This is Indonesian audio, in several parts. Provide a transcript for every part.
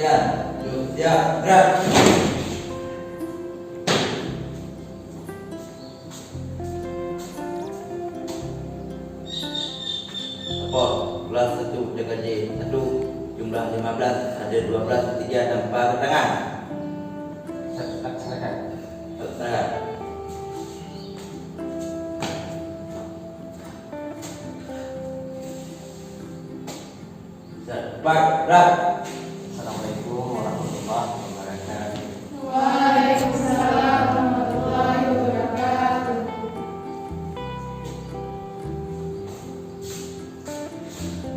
latihan. Siap, gerak. Rapor, kelas 1 DKJ 1, jumlah 15, ada 12, 3 tanpa tangan. Laksanakan. Laksanakan. Cepat, gerak. Assalamualaikum warahmatullahi wabarakatuh. Waalaikumsalam warahmatullahi wabarakatuh.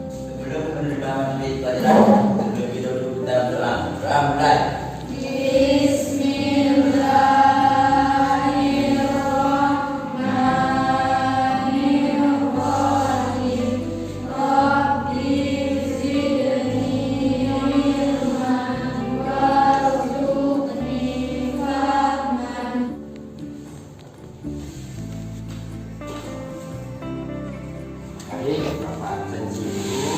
Sebelum menerima materi pelajaran, terlebih dahulu kita berdoa. Doa mulai. Bismillahirrahmanirrahim. Rabbi zidni ilman warzuqni fahman. Baik, Bapak absensi dulu.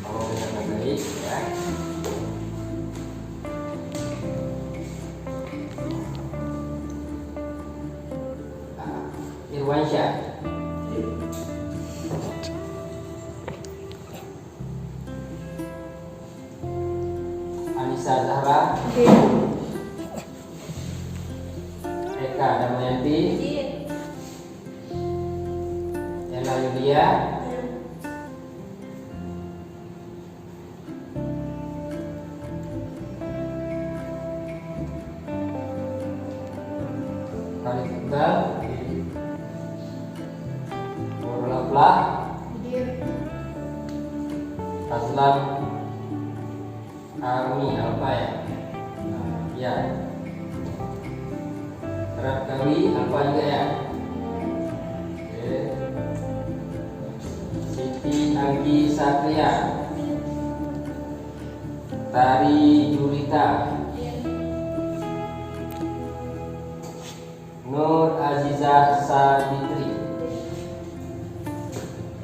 Kalau dengan baik ya. Irwansyah. Anissa Zahra. Eka Damayanti. Ella Yulia. Khalid Iqbal. Nurul Aflah. Aslam Armi apa ya? Ya. Terap Kawi apa juga ya? Oke. Siti Anggi Satria. Tari Julita. Nur Aziza Sabitri.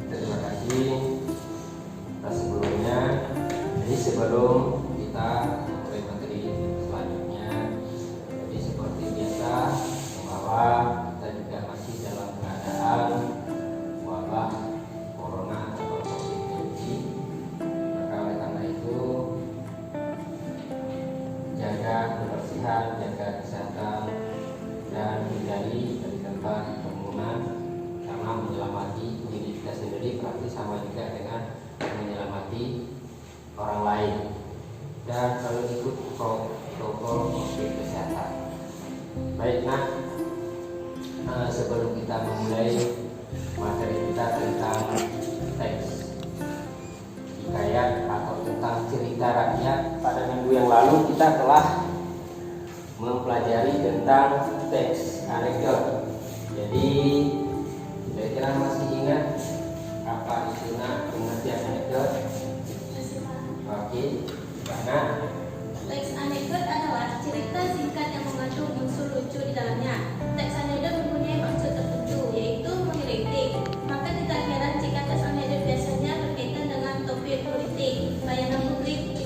Terima kasih atas sebelumnya. Jadi sebelum kita mulai materi selanjutnya, jadi seperti biasa bahwa kita juga masih dalam keadaan wabah corona atau COVID-19. Maka oleh karena itu jaga kebersihan, jaga kesehatan, dan hindari dari tempat kerumunan karena menyelamati diri kita sendiri berarti sama juga dengan menyelamati orang lain, dan selalu ikut protokol COVID kesehatan. Baik, sebelum kita memulai materi kita tentang teks hikayat atau tentang cerita rakyat, pada minggu yang lalu kita telah mempelajari tentang teks anekdot. Jadi kira-kira masih ingat apa itu pengertian anekdot? Oke, karena Teks anekdot adalah cerita singkat yang mengandung unsur lucu di dalamnya. Teks anekdot mempunyai maksud tertentu, yaitu mengkritik. Maka tidak heran jika teks anekdot biasanya berkaitan dengan topik politik, layanan publik,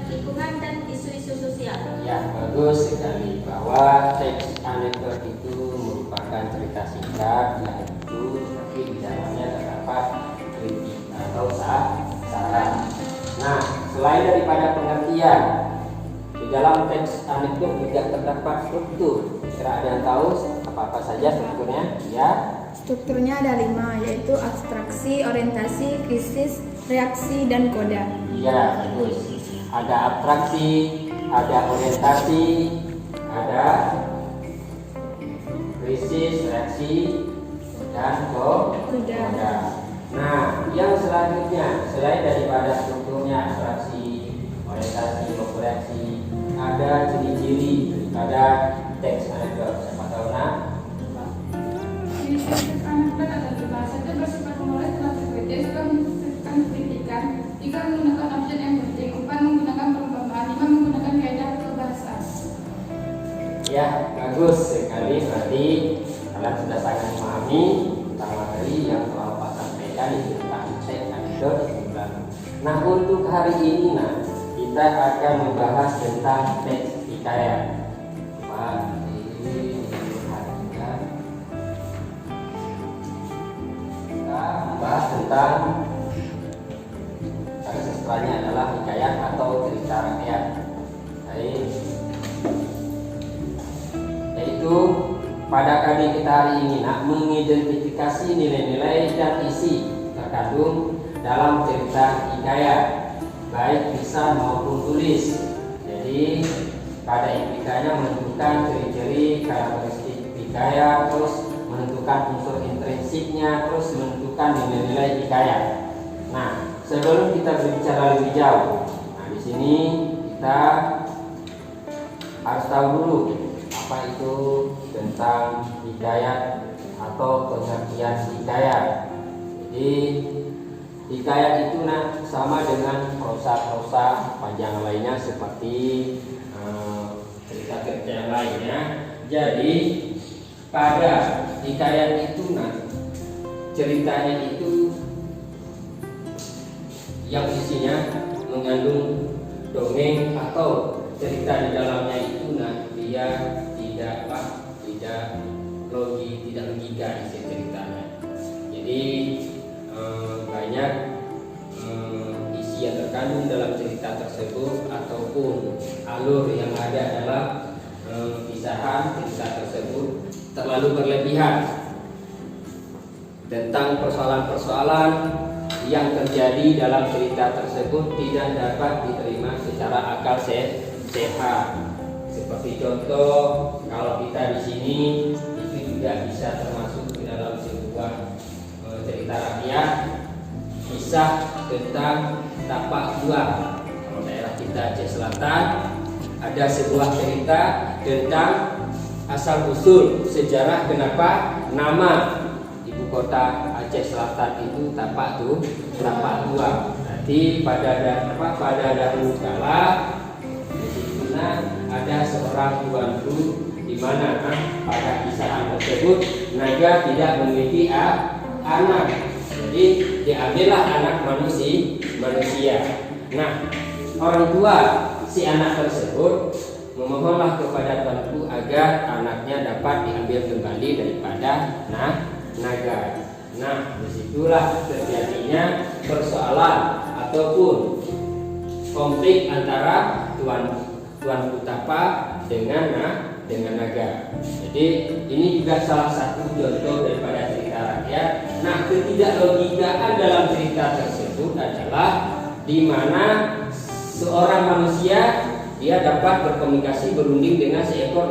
lingkungan dan isu-isu sosial. ya, bagus sekali bahwa teks anekdot itu merupakan cerita singkat yang lucu, tapi di dalamnya terdapat kritik atau saran. Nah, selain daripada pengertian, di dalam teks anekdot juga terdapat struktur. Kira ada yang tahu apa-apa saja strukturnya? Ya. Strukturnya ada 5, yaitu abstraksi, orientasi, krisis, reaksi, dan koda. Iya, bagus. Ada abstraksi, ada orientasi, ada krisis, reaksi, dan koda. Nah, yang selanjutnya selain daripada strukturnya abstraksi, orientasi, reaksi, ada ciri-ciri daripada teks anekdot. Siapa tahu Teks anekdot atau bahasa itu bersifat menulis dan kritis, juga menunjukkan kritikan, 3 menggunakan objek yang penting, 4 menggunakan perumpamaan, 5 menggunakan kaidah kebahasaan. Ya, bagus sekali. Berarti kalian sudah sangat memahami tentang materi yang telah Pak sampaikan di tentang teks anekdot. Nah, untuk hari ini kita akan membahas tentang teks hikayat. Kita membahas tentang cara sastranya adalah hikayat atau cerita rakyat. Baik. Yaitu pada kali kita hari ini nak mengidentifikasi nilai-nilai dan isi terkandung dalam cerita hikayat, baik lisan maupun tulis. Jadi pada hikayatnya menentukan ciri-ciri karakteristik hikayat, terus menentukan unsur intrinsiknya, terus menentukan nilai-nilai hikayat. Nah, sebelum kita berbicara lebih jauh, nah di sini kita harus tahu dulu apa itu tentang hikayat atau pengertian hikayat. Jadi hikayat itu sama dengan prosa-prosa panjang lainnya seperti cerita-cerita yang lainnya. Jadi pada hikayat itu ceritanya itu yang isinya mengandung dongeng atau cerita di dalamnya itu dia tidak logika isi ceritanya. Jadi banyak isi yang terkandung dalam cerita tersebut ataupun alur yang ada dalam kisahan cerita tersebut terlalu berlebihan tentang persoalan-persoalan yang terjadi dalam cerita tersebut tidak dapat diterima secara akal sehat. Seperti contoh, kalau kita di sini itu juga bisa termasuk di dalam sebuah cerita rakyat, kisah tentang tapak jual. Kalau daerah kita Aceh Selatan ada sebuah cerita tentang asal usul sejarah kenapa nama ibu kota Aceh Selatan itu tapak jual. Berarti pada dahulu kala di situ ada seorang tuanku di mana pada kisah tersebut naga tidak memiliki anak. Jadi diambillah anak manusia. Nah, orang tua si anak tersebut memohonlah kepada tuanku agar anaknya dapat diambil kembali daripada naga. Nah, disitulah terjadinya persoalan ataupun konflik antara tuanku tapa dengan naga. Jadi ini juga salah satu contoh daripada cerita rakyat. Nah, ketidaklogikaan dalam cerita tersebut adalah di mana seorang manusia dia dapat berkomunikasi berunding dengan seekor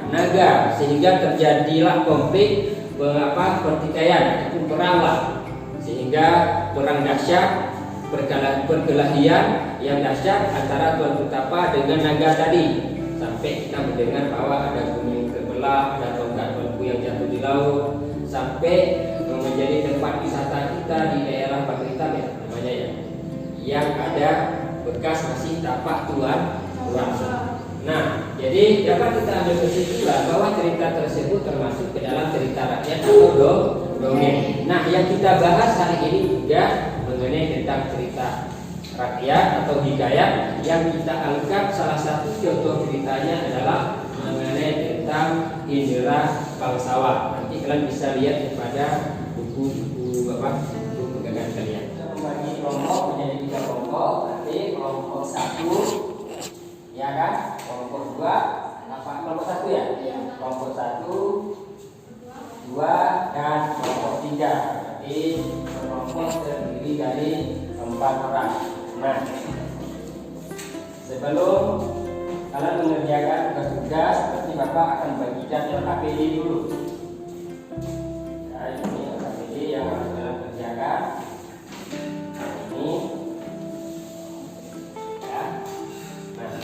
naga sehingga terjadilah konflik pertikaian ataupun perang lah, sehingga perang dahsyat perkelahian yang dahsyat antara tuanku tapa dengan naga tadi, sampai kita mendengar bahwa ada gunung terbelah, ada tongkat tuanku yang jatuh di laut, sampai menjadi tempat wisata kita di daerah Batu Hitam ya namanya ya, yang ada bekas masih tapak tuan. Nah, jadi dapat kita ambil kesimpulan bahwa cerita tersebut termasuk ke dalam cerita rakyat atau dongeng. Nah, yang kita bahas hari ini juga mengenai tentang cerita rakyat atau hikayat yang kita anggap salah satu contoh ceritanya adalah mengenai tentang Indra Bangsawan. Nanti kalian bisa lihat kepada buku pegangan kalian. Kita membagi kelompok menjadi 3 kelompok. Nanti kelompok 1 ya kan, kelompok 2 kelompok 1 ya? Kelompok 1, 2 dan kelompok 3. Jadi kelompok terdiri dari 4 orang. Nah, sebelum kalian mengerjakan tugas, berarti Bapak akan bagikan LKPD dulu. Ya, ini LKPD yang harus kalian kerjakan. Ini. Ya. Nah,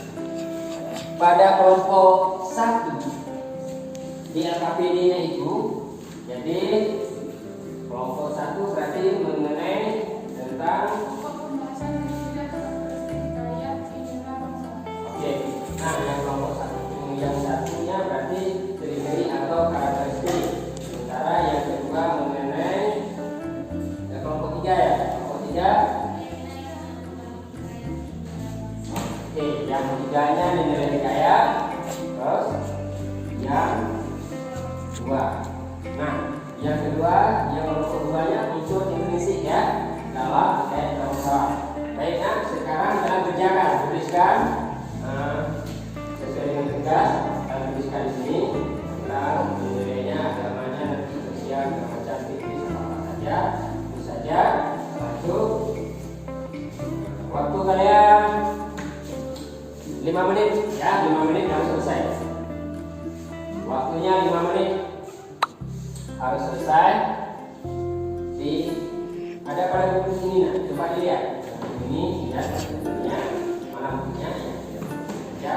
pada kelompok 1 di LKPD-nya itu, jadi kelompok 1 berarti mengenai tentang nah, yang kelompok 1 yang satunya berarti ciri-ciri atau karakteristik. Sementara yang kedua mengenai kelompok 3 ya. Kelompok 3 Yang ketiganya nilai hikayat. Terus yang kedua. Nah, yang kedua, yang kelompok duanya unsur intrinsik ya dalam hikayat Tausalah. Baik, nah sekarang dalam kerjakan tuliskan sesuai dengan tugas dan tuliskan di sini tentang nilainya, agamanya, nanti usia, macam fikih apa saja, itu saja. Masuk. Waktu kalian 5 menit ya, 5 menit harus selesai. Waktunya 5 menit harus selesai. Ada pada buku sini, nah coba dilihat. Ini ya, tentunya mana bukunya ya, ya.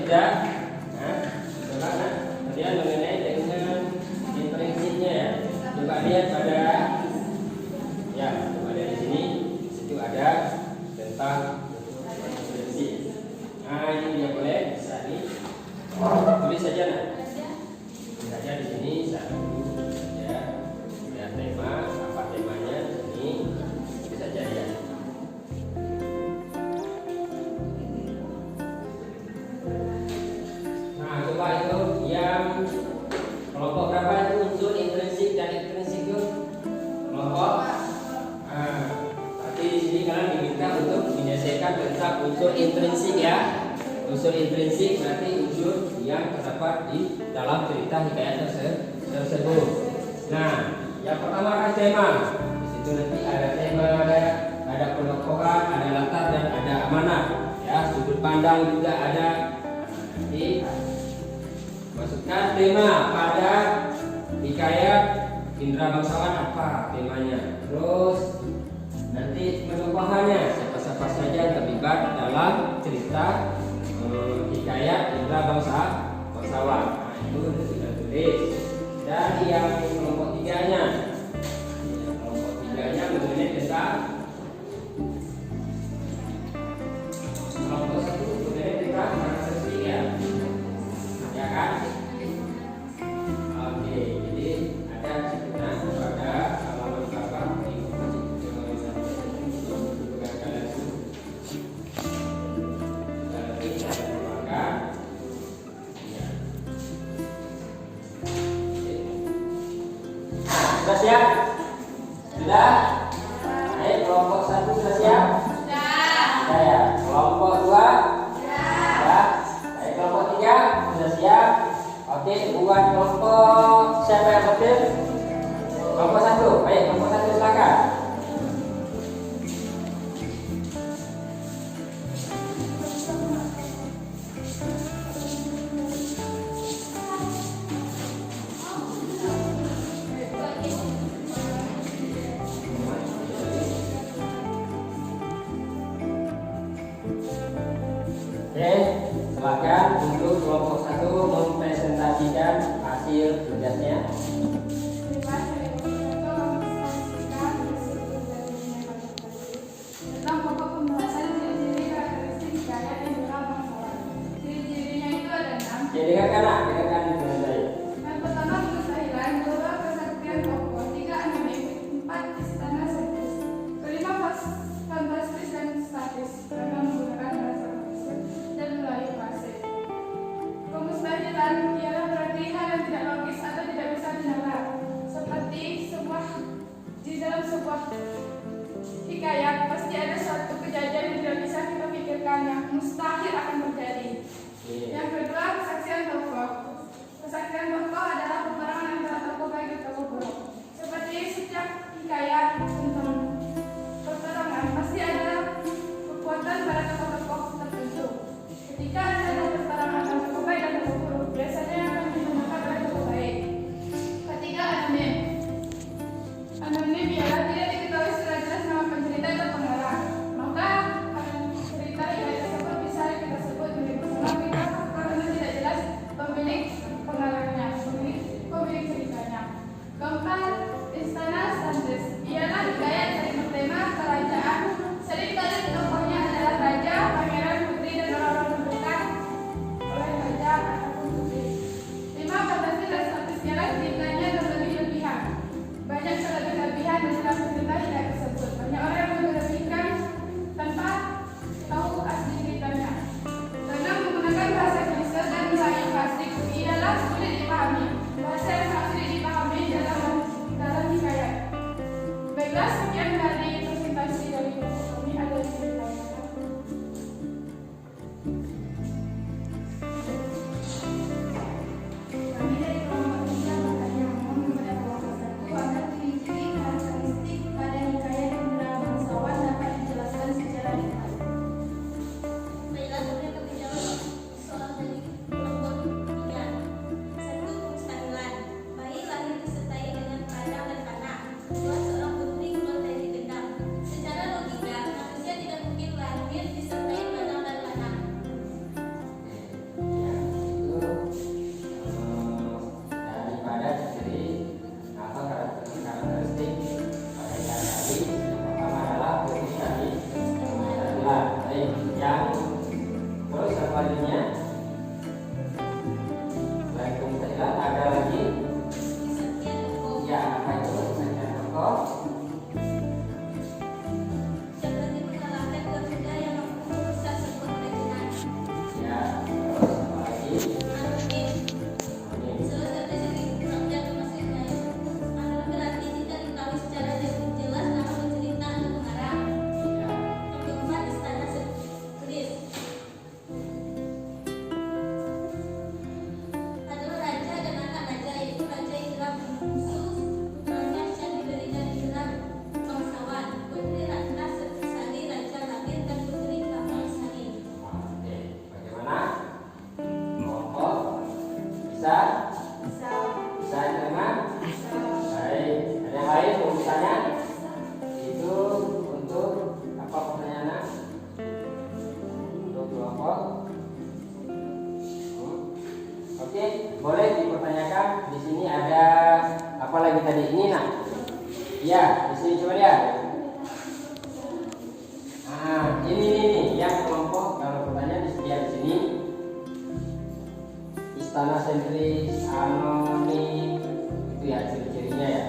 Sudah. Nah, coba kalian mengenai dengan intrinsipnya ya. Coba lihat pada ya, coba lihat di sini. Situ ada tentang intrinsip. Nah, ini dia boleh bisa nih. Tulis saja nah. Tulis saja di sini satu saja. Ya, tema apa temanya ini bisa saja ya. Coba itu yang kelompok berapa itu unsur intrinsik dan ekstrinsik itu kelompok. Berarti di sini kalian diminta untuk menyelesaikan tentang unsur intrinsik ya. Unsur intrinsik berarti unsur yang terdapat di dalam cerita hikayat tersebut. Nah, yang pertama kan tema. Di situ nanti ada tema, ada pendokohan, ada latar dan ada amanah. Ya, sudut pandang juga ada. Nanti masukkan tema pada hikayat Indra Bangsawan apa temanya. Terus nanti pendokohannya siapa-siapa saja yang terlibat dalam cerita hikayat Indra Bangsawan. Nah, itu sudah tulis. Dan yang kelompok tiganya, mengenai tentang kelompok satu mengenai tentang karakteristik ya. Ya kan? Oke, jadi ada sekitar pada halaman berapa di sudah siap? Sudah? Ayo kelompok satu sudah siap? Sudah ya. Kelompok dua? Sudah. Ayo kelompok tiga sudah siap? Oke, buat kelompok siapa yang betul? Kelompok satu. Baik, kelompok satu silakan. Oke, silakan untuk kelompok satu mempresentasikan hasil tugasnya. sebuah hikayat, pasti ada suatu kejadian yang tidak bisa kita pikirkan yang mustahil akan terjadi. Yang kedua, kesaksian tokoh. Kesaksian tokoh adalah peperangan antara tokoh baik dan tokoh buruk. Seperti setiap hikayat tentang peperangan, pasti ada kekuatan pada tokoh-tokoh tertentu. Ketika ada peperangan antara tokoh baik dan tokoh buruk, biasanya akan dimenangkan oleh tokoh baik. Ketiga, anonim. Anonim ialah tidak diketahui secara jelas nama pencerita atau pengarang. Maka cerita hikayat tersebut bisa kita sebut milik personal kita karena tidak jelas pemilik pengarangnya, pemilik ceritanya. Keempat, Istana Sandes ialah hikayat dari bertema kerajaan. Seringkali tokohnya adalah raja, pangeran, putri, dan orang-orang terdekat oleh raja ataupun putri. 5. Fantasi dan statis ialah ceritanya berlebih-lebihan. Banyak kelebihan dan dalam cerita hikayat tersebut. Banyak orang yang berlebihkan tanpa tahu asli ceritanya. 6. Menggunakan bahasa klise dan bahasa klasik ialah sulit dipahami. Bahasa yang sangat sulit dipahami dalam hikayat. Baiklah, sekian dari presentasi dari kami ada di ceritanya. Kami dari kelompok 3 bertanya mohon kepada kelompok 1 agar ciri-ciri karakteristik pada hikayat Indra Bangsawan dapat dijelaskan secara ringkas. Baiklah, kemudian kami jawab soal dari kelompok 3. 1. Kestabilan. Bayi lahir disertai dengan padang dan panah. 2. Seorang putri keluar dari gendam. Secara logika, manusia tidak mungkin lahir disertai padang dan panah. Daripada ciri atau karakteristik pada ikan tadi, yang pertama adalah putih tadi, kestabilan. Baik, yang terus selanjutnya selain kestabilan ada lagi Kesaktian tokoh. ya apa itu kesaksian tokoh. Yang berarti mengalahkan pemuda yang mampu merusak sebuah kerajinan. Ya, terus apa lagi? Anonim. Ini. Salah satu ciri kurangnya termasuk hikayat. Anonim berarti tidak diketahui secara jelas nama pencerita atau pengarang. Ya. Yang keempat, istana keris. Adalah raja dan anak raja, yaitu Raja Indra Bungsu, putranya Syah diberikan gelar bangsawan. Putri Ratna Sari, Raja Lahir, dan Putri Kamal Sari. Oke, bagaimana? Kelompok bisa? Bisa terima? Baik, ada yang lain mau bertanya? Itu untuk apa pertanyaannya? Untuk kelompok? Oke, boleh dipertanyakan. Di sini ada apa lagi tadi? Ini nak? Iya, di sini coba lihat. Ini yang kelompok kalau pertanyaan disediakan di sini. Istana sentris, anonim, itu ya ciri-cirinya ya.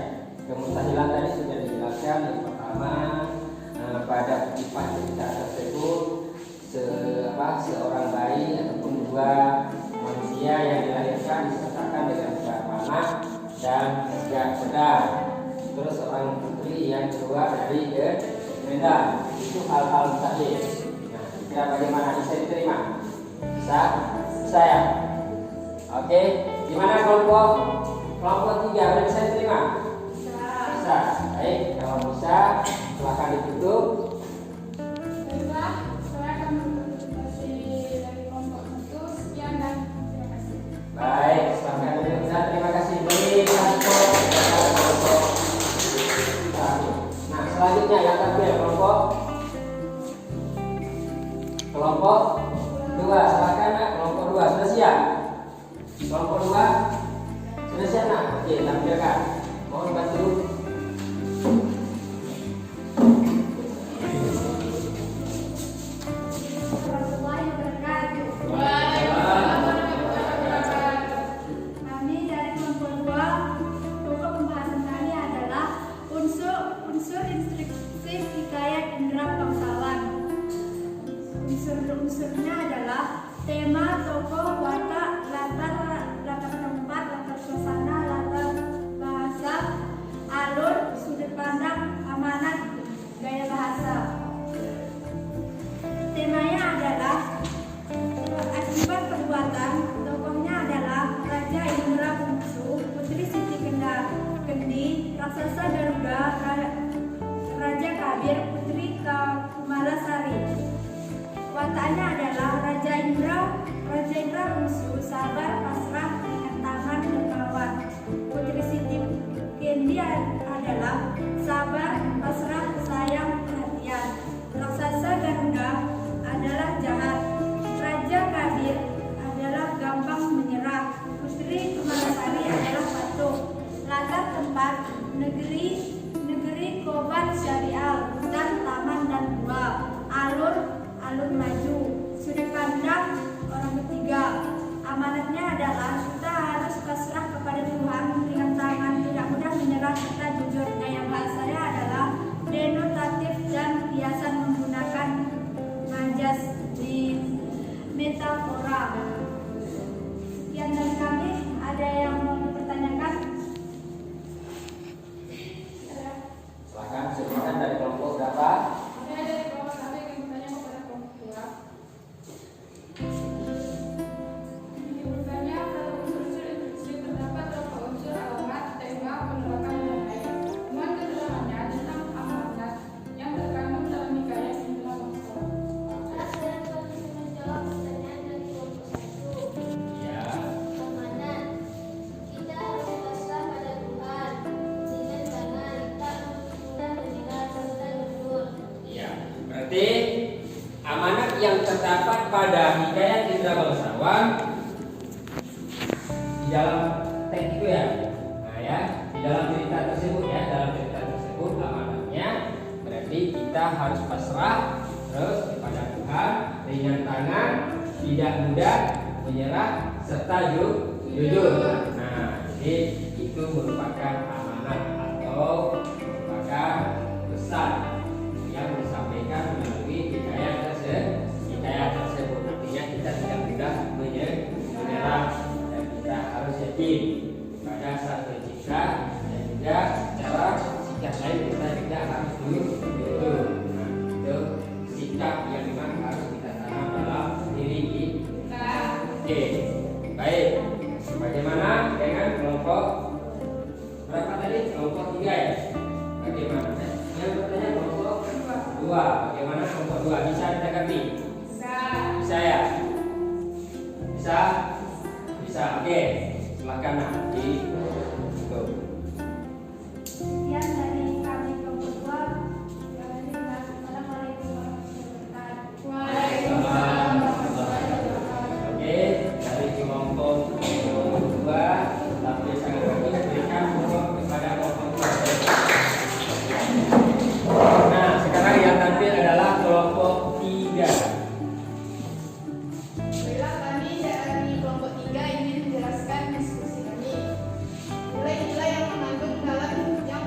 Kemustahilan tadi sudah dijelaskan. Yang pertama, pada sifat cerita tersebut seorang bayi ataupun dua manusia yang dilahirkan disertakan dengan panah dan gak sedang. Terus seorang putri yang keluar dari gendam. Itu hal-hal mustahil. Nah, kira bagaimana bisa diterima? Bisa? Bisa ya? Oke, gimana kelompok 3 udah bisa diterima? Bisa. Baik, kalau bisa silakan ditutup. Baiklah, saya akan berpresentasi dari kelompok 1. Sekian dan terima kasih. Baik, sampai ada terima kasih. Beri kelompok. Nah, selanjutnya yang terakhir kelompok 2. Silakan nak, kelompok 2 sudah siap? Kelompok 2 sudah siap nak? Oke, tampilkan. Mohon bantu. Warahmatullahi wabarakatuh. Kami dari kelompok 2, pokok pembahasan kami adalah unsur instruksi hikayat Indra Bangsawan. Unsur-unsurnya adalah tema, tokoh, watak, latar tempat, latar suasana, latar bahasa, yang terdapat pada hikayat Indra Bangsawan di dalam teks itu ya. Nah ya, di dalam cerita tersebut ya, dalam cerita tersebut amanatnya berarti kita harus pasrah terus kepada Tuhan, ringan tangan, tidak mudah menyerah, serta jujur. Nah, jadi itu merupakan amanat atau merupakan pesan yang disampaikan melalui hikayat tersebut. Artinya kita tidak mudah menyerah dan kita harus yakin pada Sang Pencipta dan juga secara sikap lain kita juga harus jujur. Nah, itu sikap yang memang harus kita tanam dalam diri kita. Oke, baik. Bagaimana dengan kelompok berapa tadi? Kelompok 3 ya? Bagaimana? Yang bertanya kelompok 2. Bagaimana kelompok 2? Bisa ditanggapi? Bisa ya? Bisa. Oke. Silakan nanti. Sekian dari kami kelompok 2. Assalamualaikum warahmatullahi wabarakatuh. Oke, dari kelompok 2 tapi sangat bagus berikan ruang kepada kelompok 2. Nah, sekarang yang tampil adalah kelompok 3. Baiklah, kami dari kelompok 3 ingin menjelaskan diskusi kami. Nilai-nilai yang mengandung dalam hikayat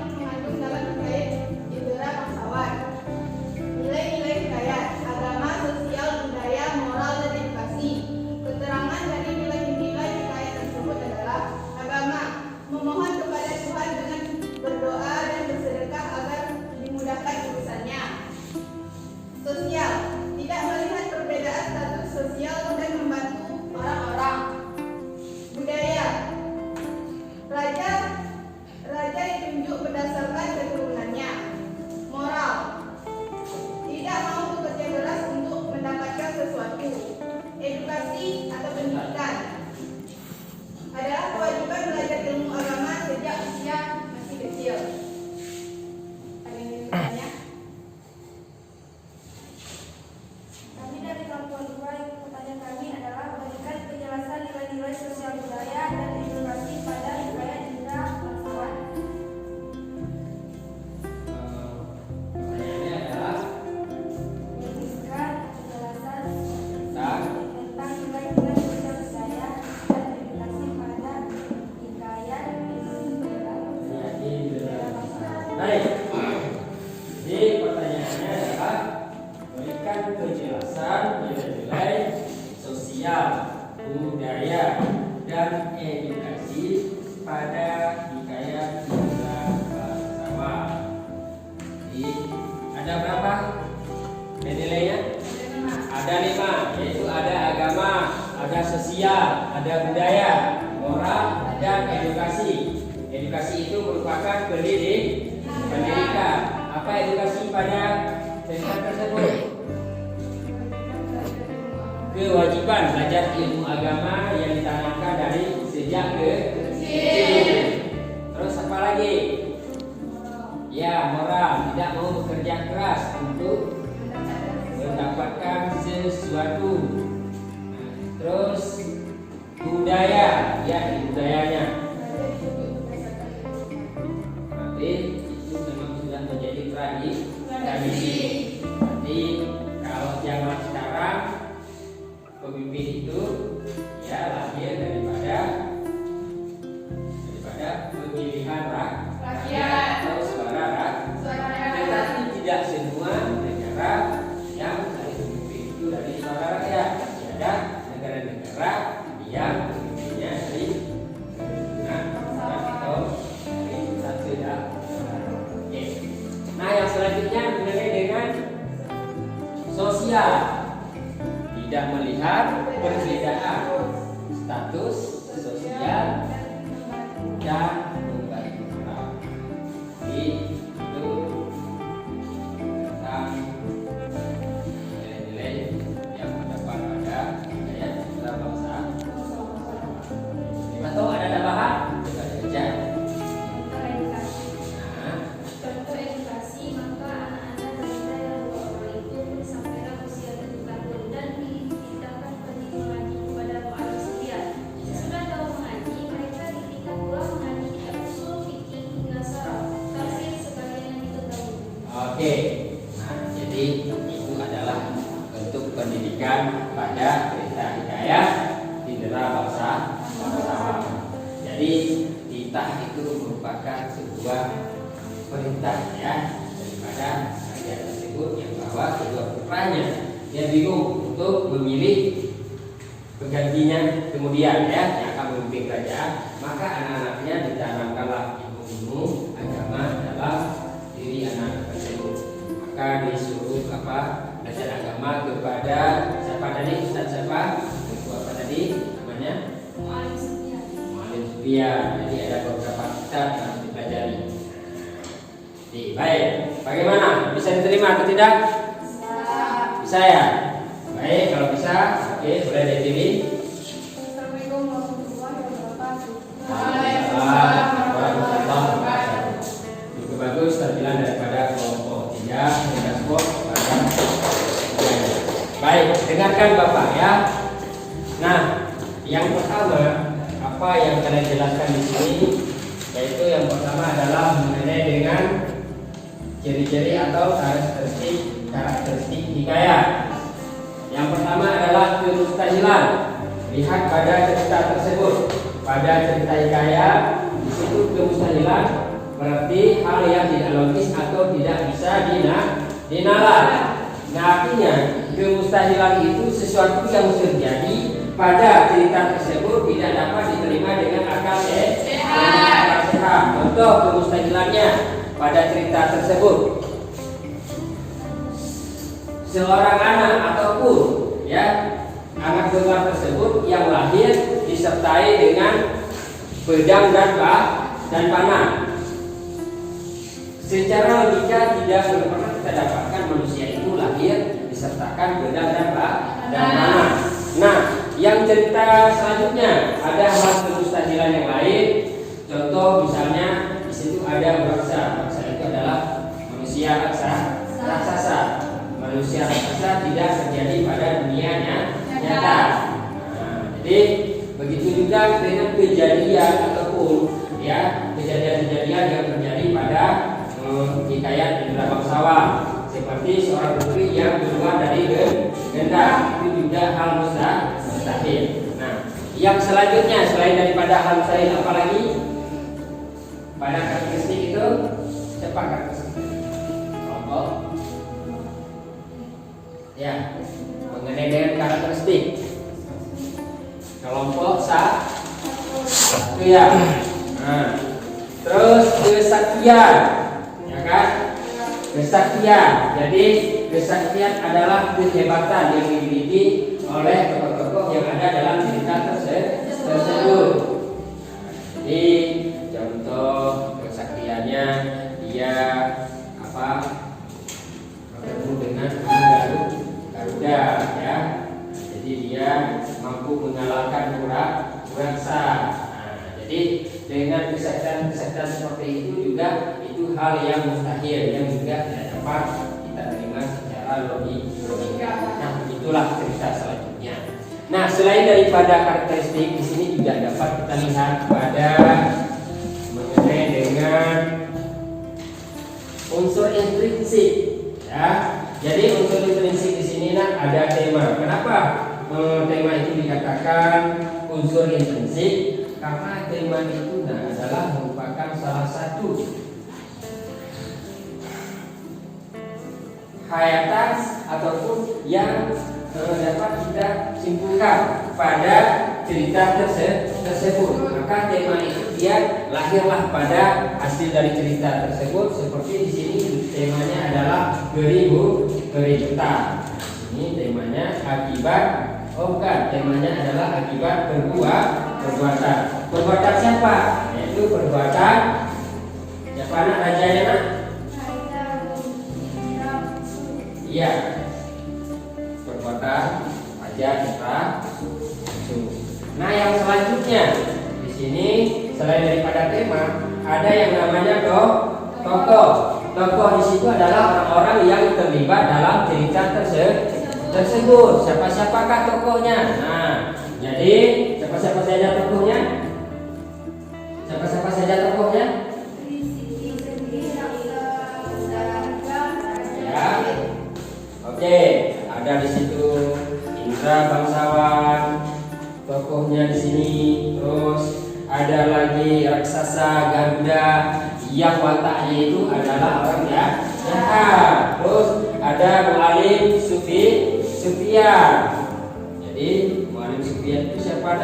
Indra Bangsawan. Nilai-nilai hikayat agama, sosial, budaya, moral, dan edukasi. Keterangan dari nilai-nilai hikayat tersebut adalah agama, memohon kepada Tuhan dengan berdoa dan bersedekah agar dimudahkan urusannya. Sosial, tidak melihat perbedaan status sosial dan membantu orang-orang. Budaya, raja ditunjuk berdasarkan keturunannya. Moral, tidak mau bekerja keras untuk mendapatkan sesuatu. Edukasi atau pendidikan adalah kewajiban belajar ilmu agama sejak usia masih kecil. Ada yang ingin bertanya? Kami dari kelompok 2, pertanyaan kami adalah berikan penjelasan nilai-nilai sosial budaya dan edukasi pada hikayat Indra Bangsawan. Pertanyaannya adalah Berikan penjelasan tentang tentang nilai-nilai sosial budaya dan edukasi pada hikayat Indra Bangsawan. Baik. Jadi pertanyaannya adalah berikan penjelasan nilai-nilai sosial, budaya, dan edukasi pada hikayat Indra Bangsawan. Jadi ada berapa nilainya? Ada 5, yaitu ada agama, ada sosial, ada budaya, moral, dan edukasi. Edukasi itu merupakan pendidikan. Apa edukasi pada cerita tersebut? Kewajiban belajar ilmu agama yang ditanamkan dari sejak kecil. Terus apa lagi? Ya, moral, tidak mau bekerja keras untuk mendapatkan sesuatu. Terus budaya, ya budayanya. Nanti itu memang sudah menjadi tradisi. Jadi kalau zaman sekarang pemimpin itu ya lahir daripada pemilihan rakyat atau suara rakyat. Tetapi tidak semua negara yang dari pemimpin itu dari suara rakyat. Masih ada negara-negara yang pemimpinnya dari atau dari satu daerah. Oke. Nah, yang selanjutnya mengenai dengan sosial, tidak melihat perbedaan status sosial dan membantu orang. Jadi itu tentang nilai-nilai yang terdapat pada hikayat Indra Bangsawan. Atau ada tambahan? Coba saja. Contoh edukasi. Nah, Contoh edukasi, maka anak-anak balita yang 2 orang itu disampaikan usia 7 tahun Oke. Nah, jadi itu adalah bentuk pendidikan pada cerita hikayat Indra Bangsawan. Jadi titah itu merupakan sebuah perintah ya daripada rakyat tersebut yang bahwa kedua putranya dia bingung untuk memilih penggantinya kemudian ya yang akan memimpin kerajaan, maka anak-anaknya ditanamkanlah ilmu agama dalam diri anak tersebut. Maka disuruh belajar agama kepada siapa tadi? Ustaz siapa? Ibu apa tadi namanya? Mu'alim Sufyan. Mu'alim Sufyan. Jadi ada beberapa kitab yang harus dipelajari. Baik, bagaimana? Bisa diterima atau tidak? Bisa ya? Baik, kalau bisa, oke, boleh dipilih. Assalamualaikum warahmatullahi wabarakatuh. Cukup bagus terbilang daripada kelompok 3 dan kelompok pada. Baik, dengarkan Bapak ya. Nah, yang pertama apa yang kalian jelaskan di sini, yaitu yang pertama adalah mengenai dengan ciri-ciri atau karakteristik hikayat. Yang pertama adalah kemustahilan. Lihat pada cerita tersebut. Pada cerita hikayat di situ kemustahilan berarti hal yang tidak logis atau tidak bisa dinalar. Nah, artinya kemustahilan itu sesuatu yang terjadi pada cerita tersebut tidak dapat diterima dengan akal sehat. Contoh kemustahilannya pada cerita tersebut, seorang anak ataupun ya anak tunggal tersebut yang lahir disertai dengan pedang dan panah. Secara logika tidak pernah kita dapatkan manusia itu lahir disertakan pedang dan panah. Nah, yang cerita selanjutnya ada hal kemustahilan yang lain. Contoh misalnya di situ ada bangsa itu adalah manusia raksasa. Manusia raksasa tidak terjadi pada dunia nyata. Nah, jadi begitu juga dengan kejadian ataupun ya kejadian-kejadian yang terjadi pada hikayat Indra Bangsawan, seperti seorang putri yang keluar dari genda, itu juga hal mustahil. Nah, yang selanjutnya selain daripada hal mustahil apa lagi? Pada karakteristik itu siapa karakteristik? Kelompok. Ya, mengenai dengan karakteristik kelompok satu ya. Nah, terus kesaktian, ya kan? Kesaktian. Jadi kesaktian adalah kehebatan yang dimiliki oleh tokoh-tokoh yang ada dalam cerita tersebut. Jadi contoh kesaktiannya dia bertemu dengan Garuda ya. Jadi dia mampu mengalahkan Uraksa. Nah, jadi dengan kesaktian seperti itu juga itu hal yang mustahil yang juga tidak dapat kita terima secara logika. Nah, itulah cerita selanjutnya. Nah, selain daripada karakteristik di sini juga dapat kita lihat pada mengenai dengan unsur intrinsik ya. Jadi unsur intrinsik di sini ada tema. Kenapa tema itu dikatakan unsur intrinsik? Karena tema itu adalah merupakan salah satu hayatan ataupun yang dapat kita simpulkan pada cerita tersebut. Maka tema itu dia lahirlah pada hasil dari cerita tersebut. Seperti di sini temanya adalah keributan. Ini temanya akibat. Temanya adalah akibat perbuatan. Perbuatan siapa? Yaitu perbuatan siapa anak rajanya nak? Iya. Perbuatan Raja Indra. Nah, yang selanjutnya di sini selain daripada tema ada yang namanya tokoh. Tokoh di situ adalah orang-orang yang terlibat dalam cerita tersebut. Siapa-siapakah tokohnya? Nah, jadi siapa-siapa saja tokohnya? Siapa-siapa saja tokohnya? C. Ada di situ Indra Bangsawan, tokohnya di sini. Terus ada lagi raksasa Garuda yang wataknya itu adalah orang jahat. Terus ada Mu'alim Sufyan. Jadi Mu'alim Sufyan itu siapa?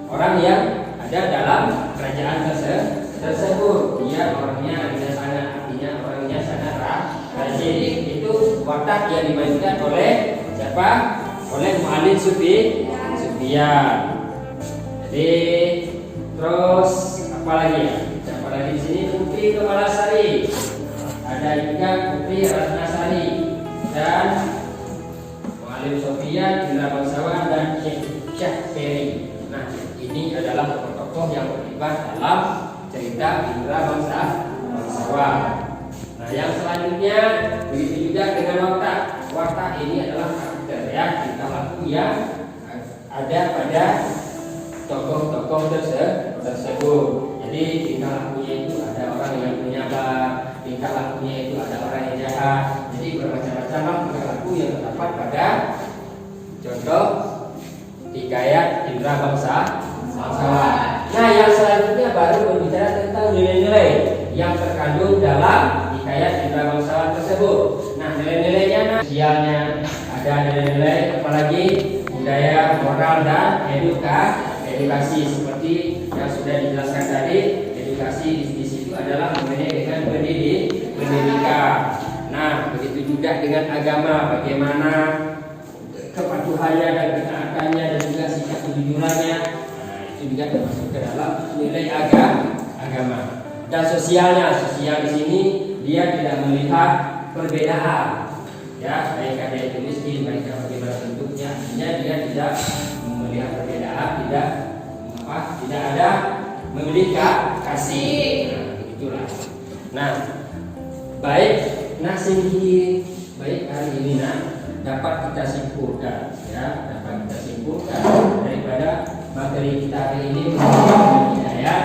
Orang yang ada dalam kerajaan tersebut. Dia orangnya sangat, artinya orangnya sangat rajin. Itu watak yang dimainkan oleh siapa? Oleh Mu'alim Sufyan. Jadi terus apa lagi ya? Siapa lagi di sini? Putri Kemalasari. Ada juga Putri Ratnasari dan Mu'alim Sufyan, Indra Bangsawan dan Syekh Peri. Nah, ini adalah tokoh-tokoh yang terlibat dalam cerita Indra Bangsawan. Nah, yang selanjutnya begitu juga dengan watak. Watak ini adalah karakter ya, tingkah laku yang ada pada tokoh-tokoh tersebut. Jadi tingkah lakunya itu ada orang yang penyabar, tingkah lakunya itu ada orang yang jahat. Jadi bermacam-macam tingkah laku yang terdapat pada contoh hikayat Indra Bangsawan. Nah, yang selanjutnya baru berbicara tentang nilai-nilai yang terkandung dalam hikayat Indra Bangsawan tersebut. Nah, nilai-nilainya, sosialnya, ada nilai-nilai apalagi budaya, moral dan edukasi seperti yang sudah dijelaskan tadi. Edukasi di situ adalah mengenai dengan pendidikan. Nah, begitu juga dengan agama, bagaimana kepatuhannya dan ketaatannya dan juga sikap kejujurannya. Nah, itu juga termasuk ke dalam nilai agama. Dan sosial di sini dia tidak melihat perbedaan. Ya, baik ada itu miskin, baik bagaimana bentuknya, artinya dia tidak melihat perbedaan, tidak ada memberi kasih. Nah, begitulah. Nah, baik hari ini dapat kita simpulkan daripada materi kita hari ini mengenai hidayat.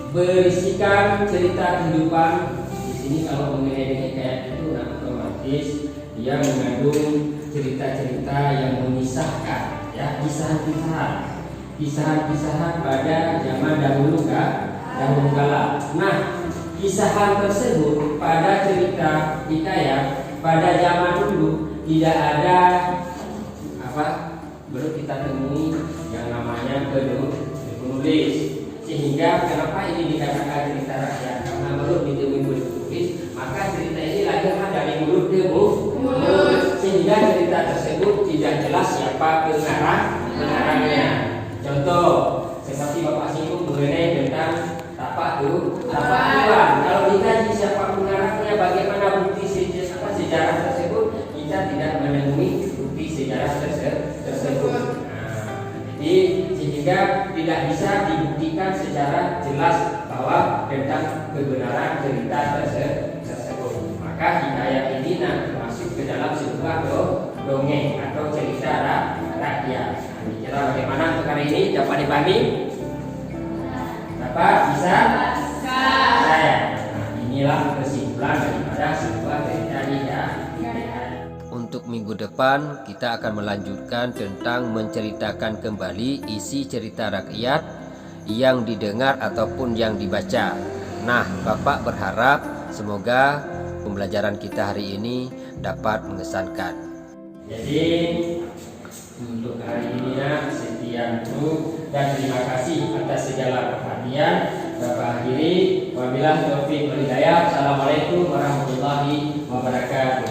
Berisikan cerita kehidupan. Di sini kalau mengenai hikayat itu otomatis dia mengandung cerita-cerita yang mengisahkan ya, kisahan-kisahan pada zaman dahulu kala. Nah, kisahan tersebut pada cerita hikayat pada zaman dulu tidak ada baru kita temui yang namanya penulis. Sehingga kenapa ini dikatakan cerita rakyat? Karena belum ditemui penulis, maka cerita ini lahirlah dari mulut ke mulut. Sehingga cerita tersebut tidak jelas siapa pengarangnya. Contoh seperti Bapak singgung mengenai tentang tapak tuan. Kalau dikaji siapa pengarangnya, bagaimana bukti sejarah tersebut, kita tidak menemui bukti sejarah tersebut. Jadi sehingga tidak bisa dibuktikan secara jelas bahwa tentang kebenaran cerita tersebut. Maka hikayat ini masuk ke dalam sebuah dongeng atau cerita rakyat. Bicara bagaimana untuk hari ini dapat dipahami? Dapat? Bisa? Saya. Nah, inilah kesimpulan daripada sebuah cerita hikayat. Untuk minggu depan kita akan melanjutkan tentang menceritakan kembali isi cerita rakyat yang didengar ataupun yang dibaca. Nah, Bapak berharap semoga pembelajaran kita hari ini dapat mengesankan. Jadi untuk hari ini sekian dulu dan terima kasih atas segala perhatian. Bapak akhiri, wabillahi taufiq wal hidayah. Assalamualaikum warahmatullahi wabarakatuh.